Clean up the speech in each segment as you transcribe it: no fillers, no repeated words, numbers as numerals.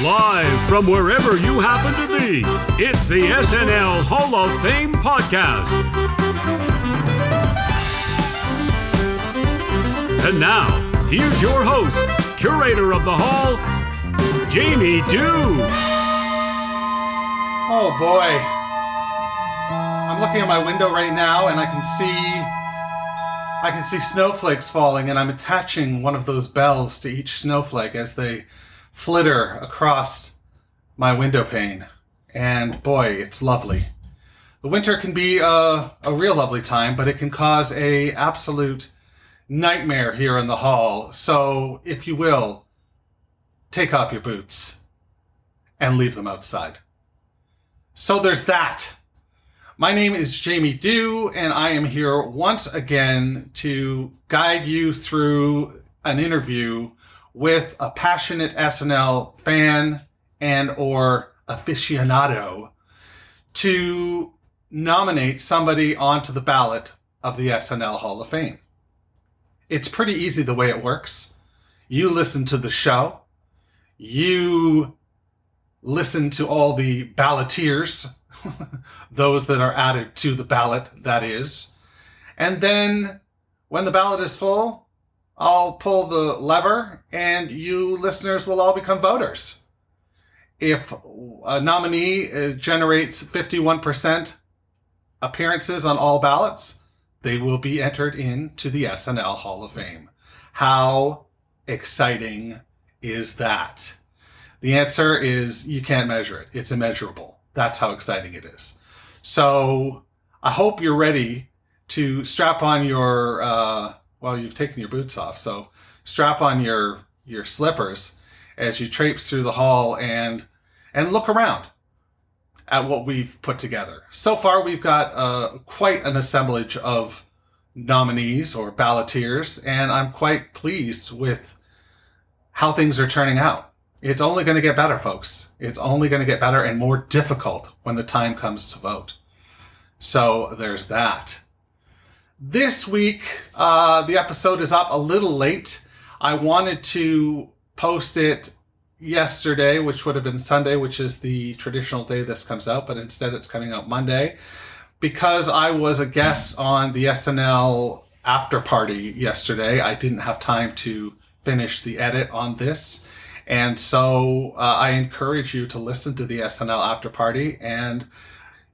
Live from wherever you happen to be, it's the SNL Hall of Fame podcast. And now, here's your host, curator of the Hall, Jamie Dew. Oh boy. I'm looking at my window right now and I can see snowflakes falling, and I'm attaching one of those bells to each snowflake as they flitter across my window pane. And boy, it's lovely. The winter can be a real lovely time, but it can cause a absolute nightmare here in the hall. So, if you will, take off your boots and leave them outside. So there's that. My name is Jamie Dew, and I am here once again to guide you through an interview with a passionate SNL fan and or aficionado to nominate somebody onto the ballot of the SNL Hall of Fame. It's pretty easy the way it works. You listen to the show. You listen to all the balloteers, those that are added to the ballot, that is. And then when the ballot is full, I'll pull the lever and you listeners will all become voters. If a nominee generates 51% appearances on all ballots, they will be entered into the SNL Hall of Fame. How exciting is that? The answer is you can't measure it. It's immeasurable. That's how exciting it is. So I hope you're ready to strap on your, you've taken your boots off. So strap on your slippers as you traipse through the hall and look around at what we've put together. So far, we've got quite an assemblage of nominees or balloteers, and I'm quite pleased with how things are turning out. It's only going to get better, folks. It's only going to get better and more difficult when the time comes to vote. So there's that. This week, the episode is up a little late. I wanted to post it yesterday, which would have been Sunday, which is the traditional day this comes out, but instead it's coming out Monday because I was a guest on the SNL after party yesterday. I didn't have time to finish the edit on this. And so I encourage you to listen to the SNL after party and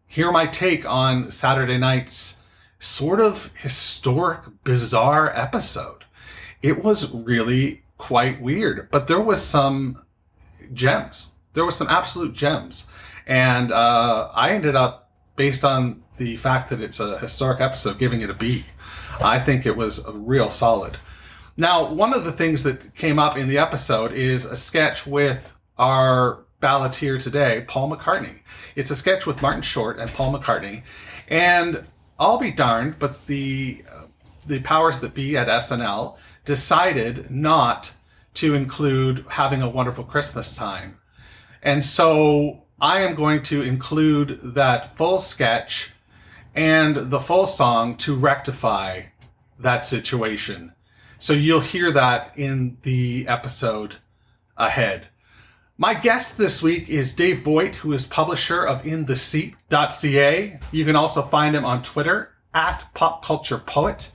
hear my take on Saturday night's sort of historic, bizarre episode. It was really quite weird, but there was some gems. There was some absolute gems. And I ended up, based on the fact that it's a historic episode, giving it a B. I think it was real solid. Now, one of the things that came up in the episode is a sketch with our balloteer today, Paul McCartney. It's a sketch with Martin Short and Paul McCartney. And I'll be darned, but the powers that be at SNL decided not to include Having a Wonderful Christmas Time. And so I am going to include that full sketch and the full song to rectify that situation. So you'll hear that in the episode ahead. My guest this week is Dave Voigt, who is publisher of InTheSeat.ca. You can also find him on Twitter at PopCulturePoet.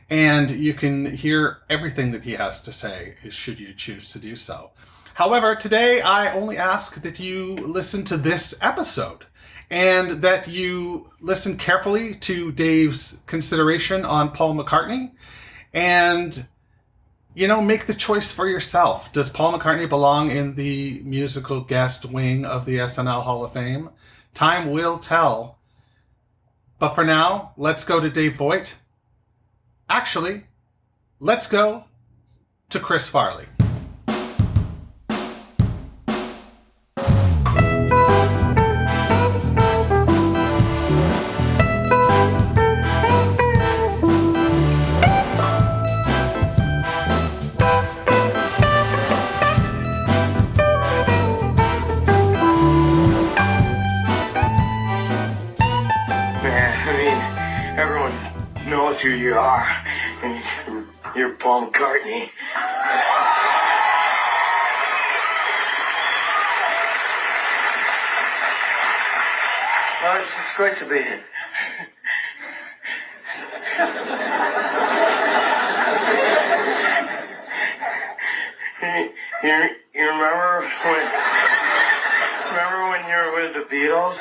And you can hear everything that he has to say, should you choose to do so. However, today I only ask that you listen to this episode and that you listen carefully to Dave's consideration on Paul McCartney and, make the choice for yourself. Does Paul McCartney belong in the musical guest wing of the SNL Hall of Fame? Time will tell. But for now, let's go to Dave Voigt. Actually, let's go to Chris Farley. Knows who you are, and you're Paul McCartney. Well, it's great to be here. You remember when you were with the Beatles?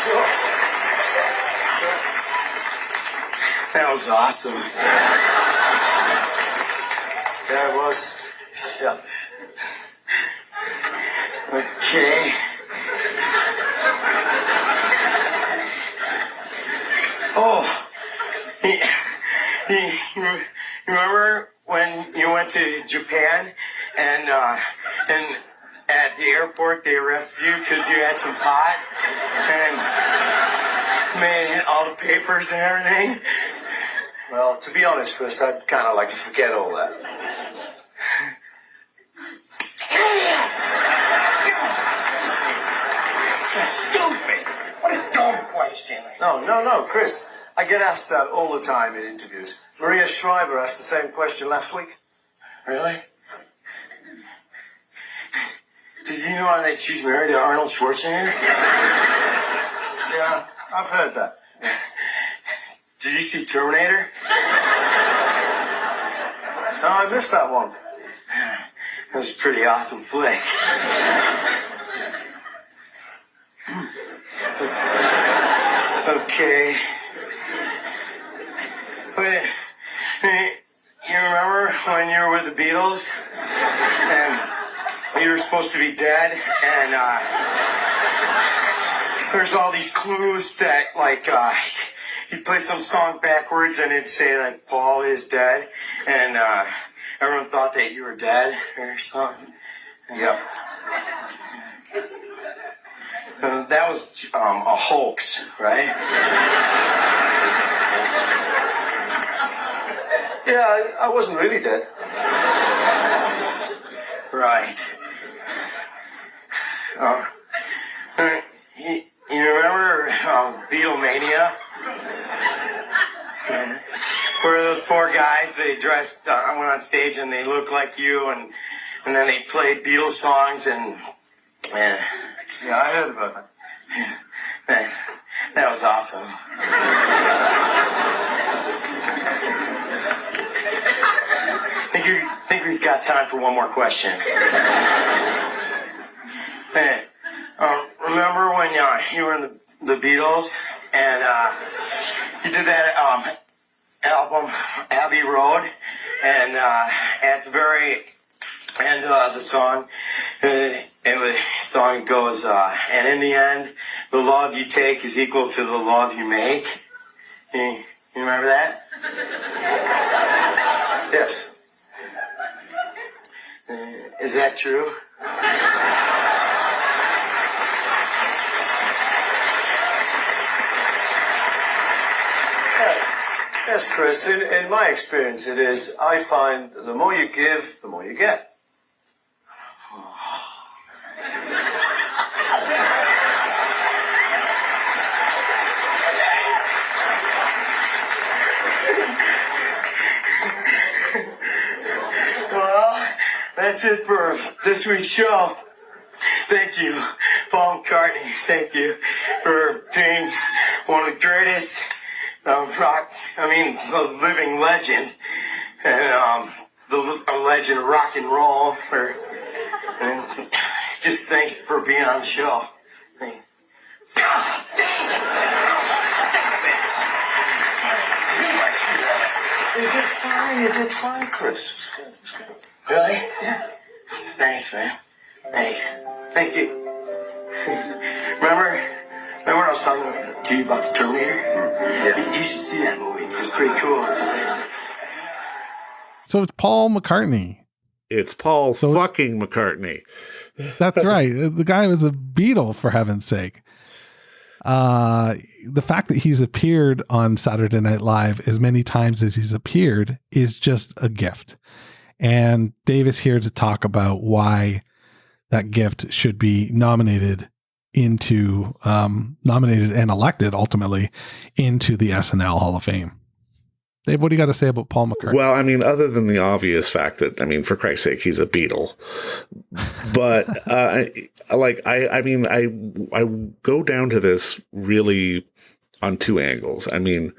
Sure. That was awesome. Yeah, it was. Yeah. Okay. Oh, you remember when you went to Japan and at the airport they arrested you because you had some pot and made all the papers and everything? Well, to be honest, Chris, I'd kind of like to forget all that. So stupid. What a dumb question. No, Chris. I get asked that all the time in interviews. Maria Shriver asked the same question last week. Really? Did you know that she's married to Arnold Schwarzenegger? Yeah, I've heard that. Did you see Terminator? No, I missed that one. That was a pretty awesome flick. Okay. Wait, you remember when you were with the Beatles? And you were supposed to be dead? And there's all these clues that, like, you'd play some song backwards and it'd say, like, Paul is dead. And everyone thought that you were dead or something. Yep. That was a hoax, right? Yeah, I wasn't really dead. Right. You remember Beatlemania? Where those four guys, they dressed, went on stage and they looked like you and then they played Beatles songs and Yeah, I heard about that. that was awesome. Think we've got time for one more question. Remember when you were in the Beatles and you did that album Abbey Road, and at the very end of the song, the song goes, and in the end, the love you take is equal to the love you make. You remember that? Yes. Is that true? Yes, Chris. In my experience, it is. I find the more you give, the more you get. Well, that's it for this week's show. Thank you, Paul McCartney. Thank you for being one of the greatest the living legend, and the legend of rock and roll. And just thanks for being on the show. God dang it! You did fine, Chris. It's good. Really? Yeah. Thanks, man. Thanks. Thank you. Remember when I was talking to you about the Terminator? Yeah. You should see that movie. It's pretty cool. So it's Paul McCartney. It's Paul fucking McCartney. That's right. The guy was a Beatle, for heaven's sake. The fact that he's appeared on Saturday Night Live as many times as he's appeared is just a gift. And Dave is here to talk about why that gift should be nominated and elected ultimately into the SNL Hall of Fame. Dave, what do you got to say about Paul McCartney? Well, I mean, other than the obvious fact that, I mean, for Christ's sake, he's a Beatle. But I go down to this really on two angles. I mean,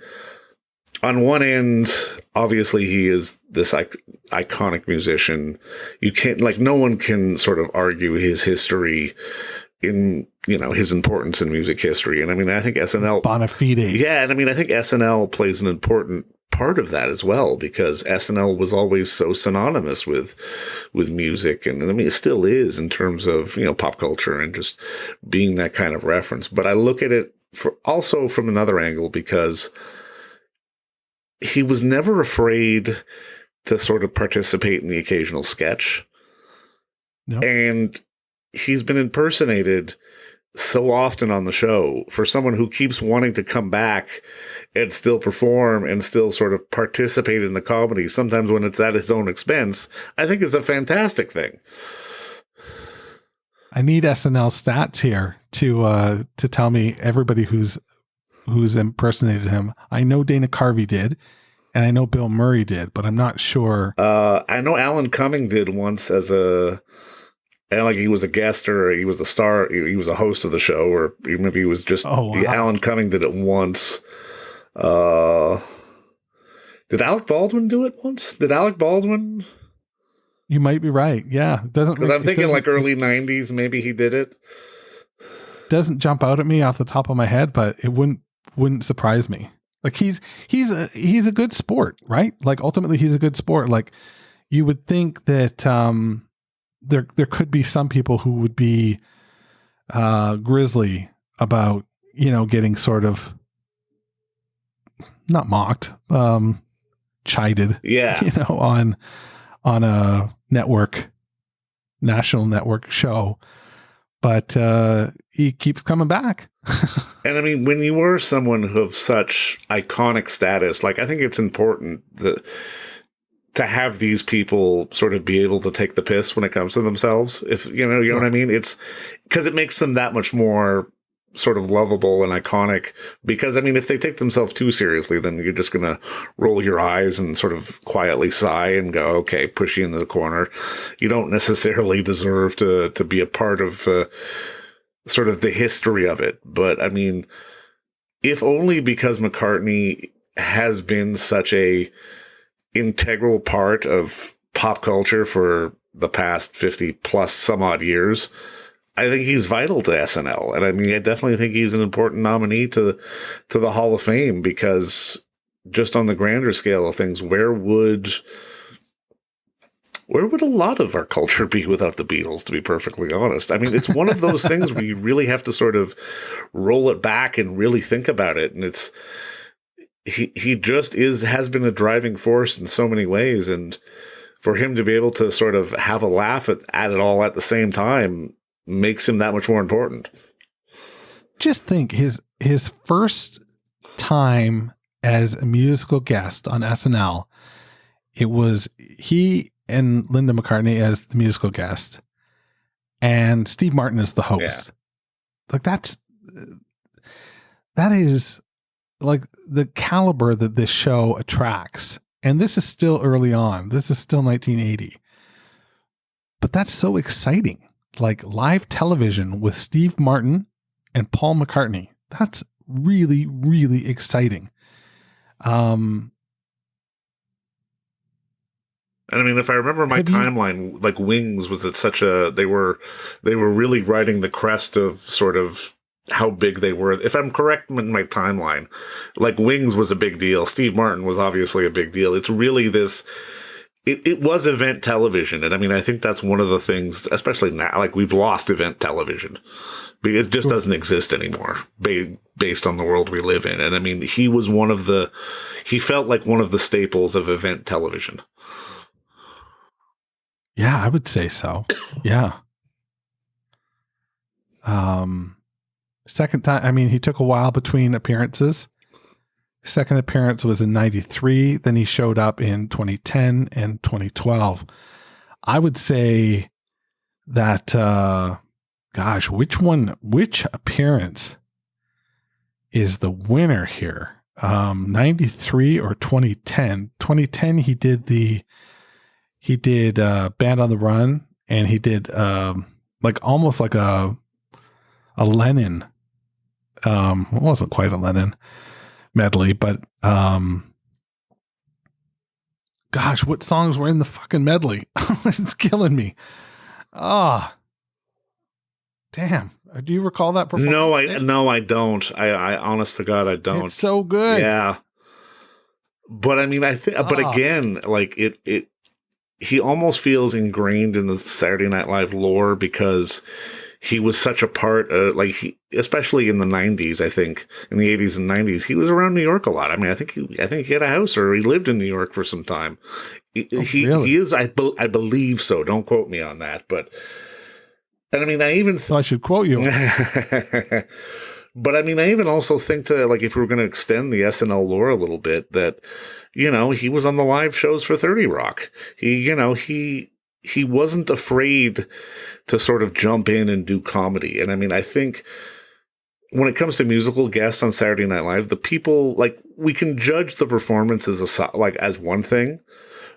on one end, obviously he is this iconic musician. You can't, like, no one can sort of argue his history in, you know, his importance in music history. And I mean, I think SNL bona fide. Yeah. And I mean, I think SNL plays an important part of that as well, because SNL was always so synonymous with music. And I mean, it still is in terms of, you know, pop culture and just being that kind of reference. But I look at it also from another angle, because he was never afraid to sort of participate in the occasional sketch. Nope. And he's been impersonated so often on the show. For someone who keeps wanting to come back and still perform and still sort of participate in the comedy, sometimes when it's at his own expense, I think is a fantastic thing. I need SNL stats here to tell me everybody who's impersonated him. I know Dana Carvey did, and I know Bill Murray did, but I'm not sure. I know Alan Cumming did once and like he was a guest, or he was a star. He was a host of the show, or maybe he was just. Oh, wow. Alan Cumming did it once. Did Alec Baldwin do it once? Did Alec Baldwin? You might be right. Yeah, because I'm thinking like early '90s. Maybe he did it. Doesn't jump out at me off the top of my head, but it wouldn't surprise me. Like he's a good sport, right? Like ultimately he's a good sport. Like you would think that there could be some people who would be grizzly about, you know, getting sort of not mocked, chided, yeah, you know, on a national network show, but he keeps coming back. And I mean, when you were someone of such iconic status, like I think it's important to have these people sort of be able to take the piss when it comes to themselves. If you know what I mean? It's because it makes them that much more sort of lovable and iconic. Because I mean, if they take themselves too seriously, then you're just going to roll your eyes and sort of quietly sigh and go, okay, push you into the corner. You don't necessarily deserve to be a part of sort of the history of it. But I mean, if only because McCartney has been such a integral part of pop culture for the past 50 plus some odd years, I think he's vital to SNL. And I mean, I definitely think he's an important nominee to the Hall of Fame, because just on the grander scale of things, where would a lot of our culture be without the Beatles, to be perfectly honest? I mean, it's one of those things where you really have to sort of roll it back and really think about it. And it's, he just has been a driving force in so many ways. And for him to be able to sort of have a laugh at it all at the same time makes him that much more important. Just think his first time as a musical guest on SNL, it was he and Linda McCartney as the musical guest and Steve Martin as the host. Yeah. Like that is like the caliber that this show attracts. And this is still early on. This is still 1980. But that's so exciting. Like live television with Steve Martin and Paul McCartney. That's really, really exciting. And I mean, if I remember my timeline, like Wings was at such a, they were really riding the crest of sort of how big they were. If I'm correct in my timeline, like Wings was a big deal. Steve Martin was obviously a big deal. It's really this, it was event television. And I mean, I think that's one of the things, especially now, like we've lost event television. It just doesn't exist anymore based on the world we live in. And I mean, he felt like one of the staples of event television. Yeah, I would say so. Yeah. Second time, I mean, he took a while between appearances. Second appearance was in 93. Then he showed up in 2010 and 2012. I would say that, which appearance is the winner here? 93 or 2010. 2010, he did Band on the Run, and he did almost like a Lennon. It wasn't quite a Lennon medley, but gosh, what songs were in the fucking medley? It's killing me. Damn. Do you recall that performance? No, I don't. I honest to God, I don't. It's so good. Yeah. But I mean, but again, like he almost feels ingrained in the Saturday Night Live lore because he was such a part of, especially in the 90s, I think, in the 80s and 90s, he was around New York a lot. I mean, I think he had a house, or he lived in New York for some time. He is, I believe so. Don't quote me on that, but. And I mean, I should quote you. But I mean, I even also think if we were going to extend the SNL lore a little bit, that, he was on the live shows for 30 Rock. He wasn't afraid to sort of jump in and do comedy. And I mean, I think when it comes to musical guests on Saturday Night Live, the people, we can judge the performances as one thing.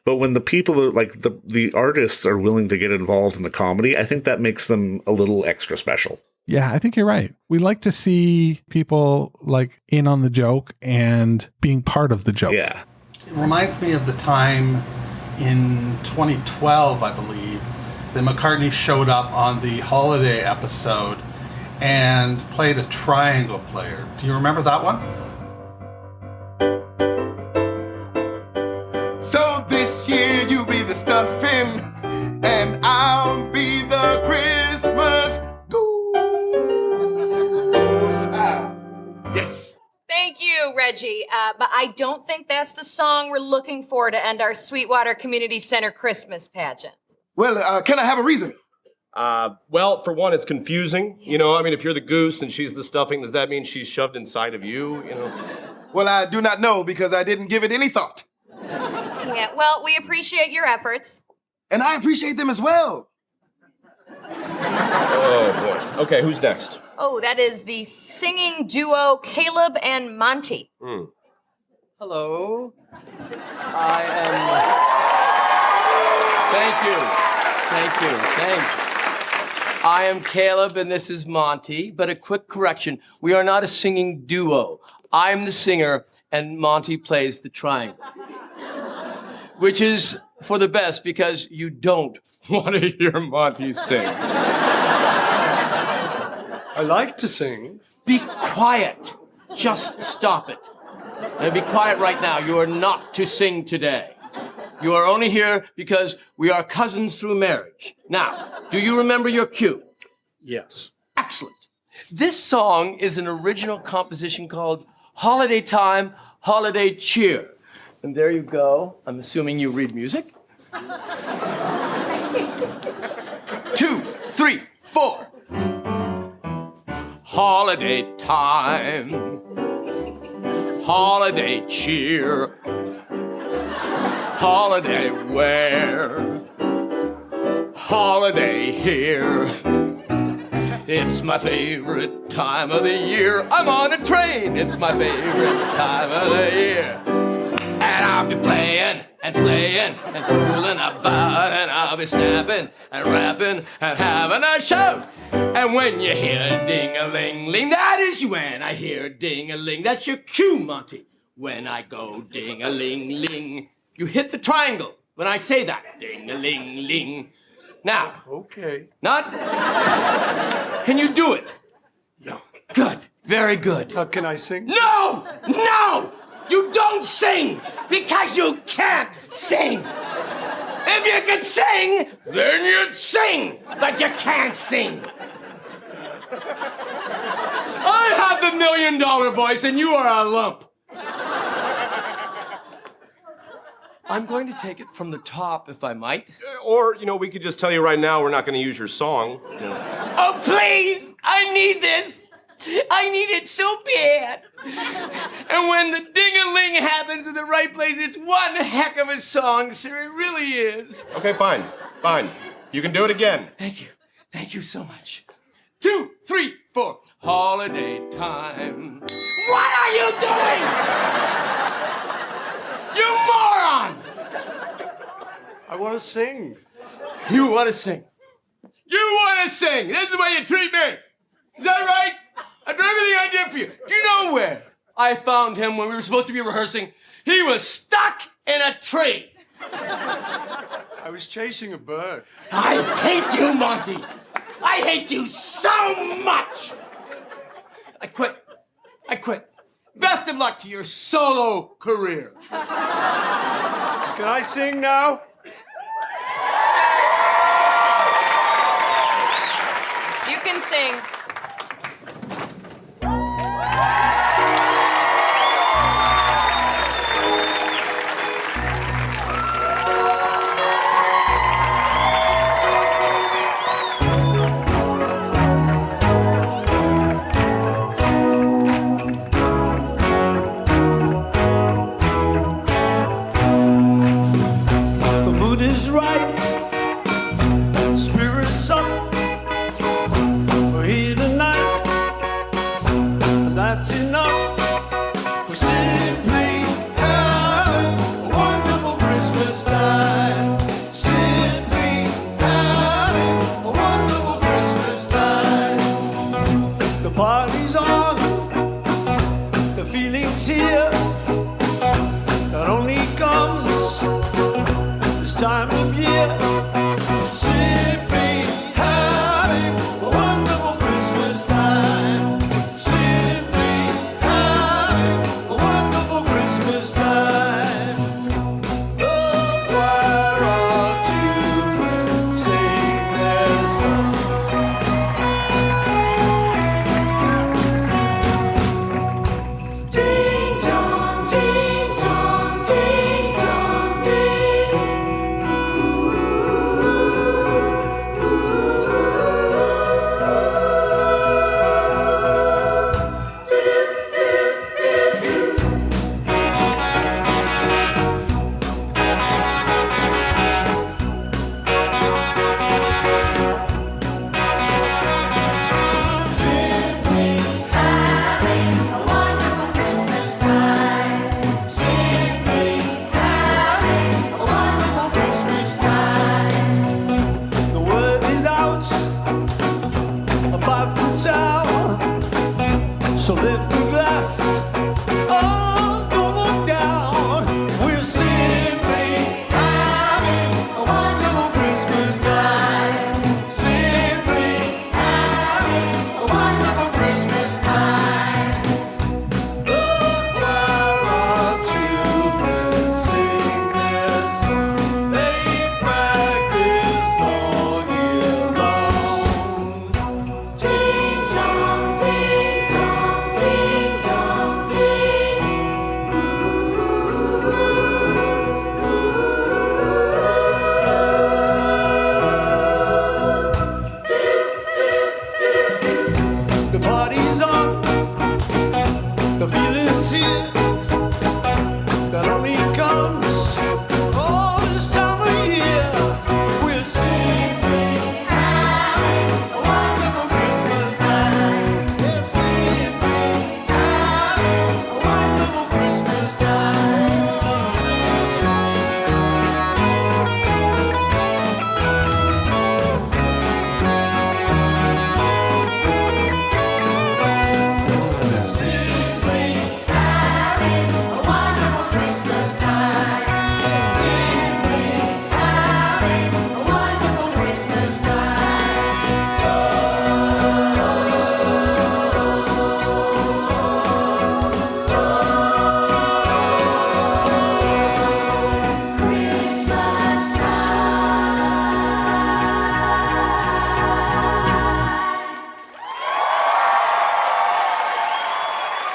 But when the people are the artists are willing to get involved in the comedy, I think that makes them a little extra special. Yeah, I think you're right. We like to see people in on the joke and being part of the joke. Yeah. It reminds me of the time in 2012, I believe, that McCartney showed up on the Holiday episode and played a triangle player. Do you remember that one? So this year you be the stuffing, and I'll be the Christmas goose. Yes. Thank you, Reggie. But I don't think that's the song we're looking for to end our Sweetwater Community Center Christmas pageant. Well, can I have a reason? Well, for one, it's confusing. I mean, if you're the goose and she's the stuffing, does that mean she's shoved inside of you? Well, I do not know because I didn't give it any thought. Yeah, well, we appreciate your efforts. And I appreciate them as well. Oh, boy. Okay, who's next? Oh, that is the singing duo Caleb and Monty. Hello. Thanks. I am Caleb and this is Monty, but a quick correction. We are not a singing duo. I'm the singer and Monty plays the triangle. Which is for the best because you don't want to hear Monty sing. I like to sing. Be quiet. Just stop it. And be quiet right now. You are not to sing today. You are only here because we are cousins through marriage. Now, do you remember your cue? Yes. Excellent. This song is an original composition called Holiday Time, Holiday Cheer. And there you go. I'm assuming you read music. 2, 3, 4. Holiday time. Holiday cheer. Holiday wear. Holiday here. It's my favorite time of the year. I'm on a train. It's my favorite time of the year. And I'll be playing and slaying and fooling about, and I'll be snapping and rapping and having a shout. And when you hear ding-a-ling-ling, that is when I hear ding-a-ling. That's your cue, Monty. When I go ding-a-ling-ling, you hit the triangle when I say that. Ding-a-ling-ling. Now. Okay. Not. Can you do it? Yeah. Good. Very good. Can I sing? No! No! You don't sing because you can't sing. If you could sing, then you'd sing, but you can't sing. I have the $1 million voice and you are a lump. I'm going to take it from the top, if I might. Or, we could just tell you right now we're not going to use your song. Oh, please! I need this! I need it so bad. And when the ding-a-ling happens in the right place, it's one heck of a song, sir. It really is. Okay, fine. You can do it again. Thank you. Thank you so much. 2, 3, 4. Holiday time. What are you doing? You moron! I want to sing. You want to sing? You want to sing? This is the way you treat me. Is that right? I do everything I did for you. Do you know where I found him when we were supposed to be rehearsing? He was stuck in a tree. I was chasing a bird. I hate you, Monty. I hate you so much. I quit. Best of luck to your solo career. Can I sing now? You can sing. The mood is right. Spirits up. We're here tonight. And that's enough. We're simply having a wonderful Christmas time. Simply having a wonderful Christmas time. The party's on. The feeling's here. That only comes this time of year. Simply having a wonderful Christmas time. Simply having a wonderful Christmas time. The choir of children sing their song. Ding dong, ding dong, ding dong, ding. The word is out about the town, so lift the glass. Oh, don't look down. We're simply having a wonderful Christmas time. Simply having a wonderful Christmas time. The choir of children sing their song. They practiced all year long. Ding dong, ding dong, ding dong, ding. The party's on, the feeling's here. That only comes all this time of year. We're simply having a wonderful Christmas time. We're simply having a wonderful Christmas time. We're simply having a wonderful Christmas time. We're simply having a wonderful Christmas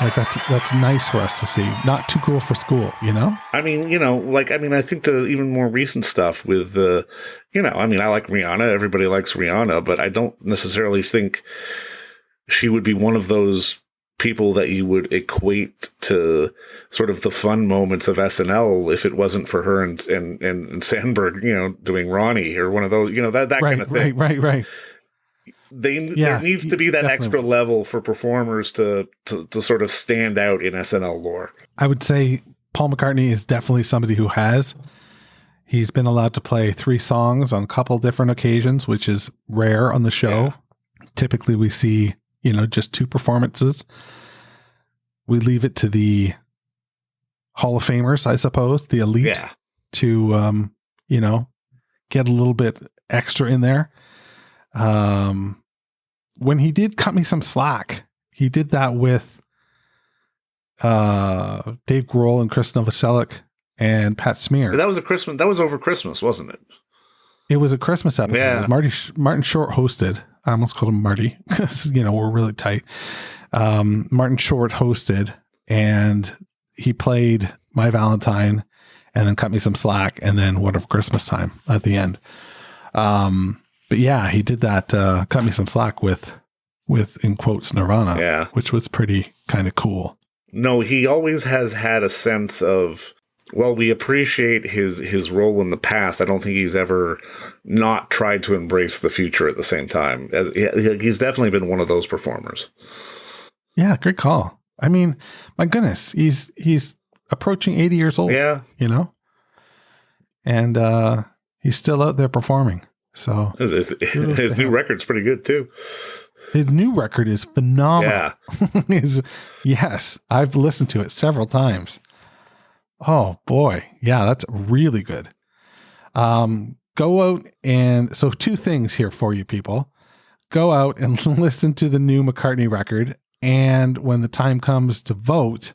Like that's nice for us to see. Not too cool for school, you know? I mean, I think the even more recent stuff with I like Rihanna. Everybody likes Rihanna, but I don't necessarily think she would be one of those people that you would equate to sort of the fun moments of SNL if it wasn't for her and Sandberg, doing Ronnie or one of those, that Right, kind of thing. right. there needs to be that definitely. extra level for performers to sort of stand out in SNL lore. I would say Paul McCartney is definitely somebody who has. He's been allowed to play 3 songs on a couple different occasions, which is rare on the show. Yeah. Typically we see, just 2 performances. We leave it to the Hall of Famers, I suppose, the elite, to, get a little bit extra in there. When he did Cut Me Some Slack, he did that with Dave Grohl and Chris Novoselic and Pat Smear. That was over Christmas, wasn't it? It was a Christmas episode. Yeah. It was Martin Short hosted. I almost called him Marty because, we're really tight. Martin Short hosted, and he played My Valentine and then Cut Me Some Slack and then Wonderful Christmas Time at the end. But yeah, he did that Cut Me Some Slack with in quotes Nirvana, which was pretty kind of cool. No, he always has had a sense of, well, we appreciate his role in the past. I don't think he's ever not tried to embrace the future at the same time. He's definitely been one of those performers. Yeah, great call. I mean, my goodness, he's approaching 80 years old. Yeah. And he's still out there performing. So his new record's pretty good too. His new record is phenomenal. Yeah. Yes, I've listened to it several times. Oh boy. Yeah, that's really good. Go out and, so 2 things here for you people. Go out and listen to the new McCartney record. And when the time comes to vote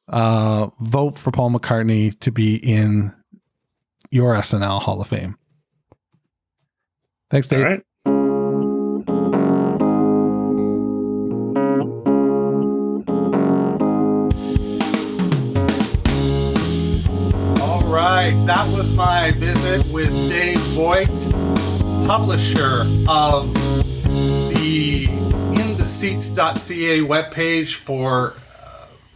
for Paul McCartney to be in your SNL Hall of Fame. Thanks, Dave. All right. All right, that was my visit with Dave Voigt, publisher of the InTheSeats.ca webpage for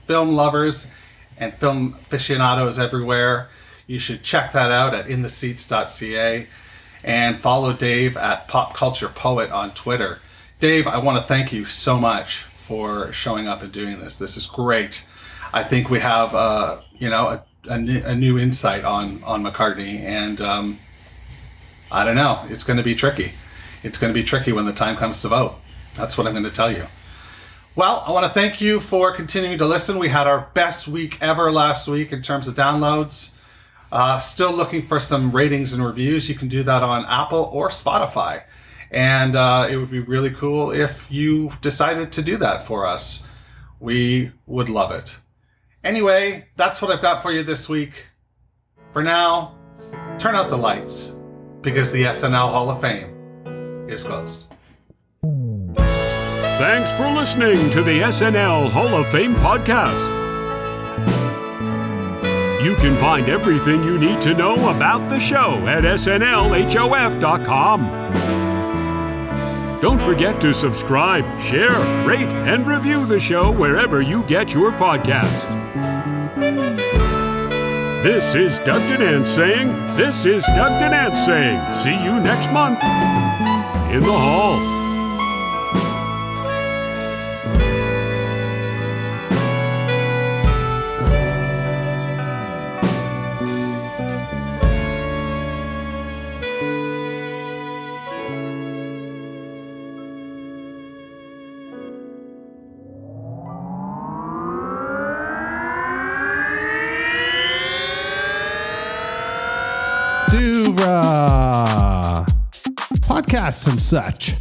film lovers and film aficionados everywhere. You should check that out at InTheSeats.ca and follow Dave at Pop Culture Poet on Twitter. Dave, I want to thank you so much for showing up and doing this. This is great. I think we have a new insight on McCartney, and I don't know. It's going to be tricky. It's going to be tricky when the time comes to vote. That's what I'm going to tell you. Well, I want to thank you for continuing to listen. We had our best week ever last week in terms of downloads. Still looking for some ratings and reviews. You can do that on Apple or Spotify. And it would be really cool if you decided to do that for us. We would love it. Anyway, that's what I've got for you this week. For now, turn out the lights, because the SNL Hall of Fame is closed. Thanks for listening to the SNL Hall of Fame podcast. You can find everything you need to know about the show at snlhof.com. Don't forget to subscribe, share, rate, and review the show wherever you get your podcast. This is Doug Denant saying, this is Doug Denant saying, see you next month in the hall. Podcasts and such.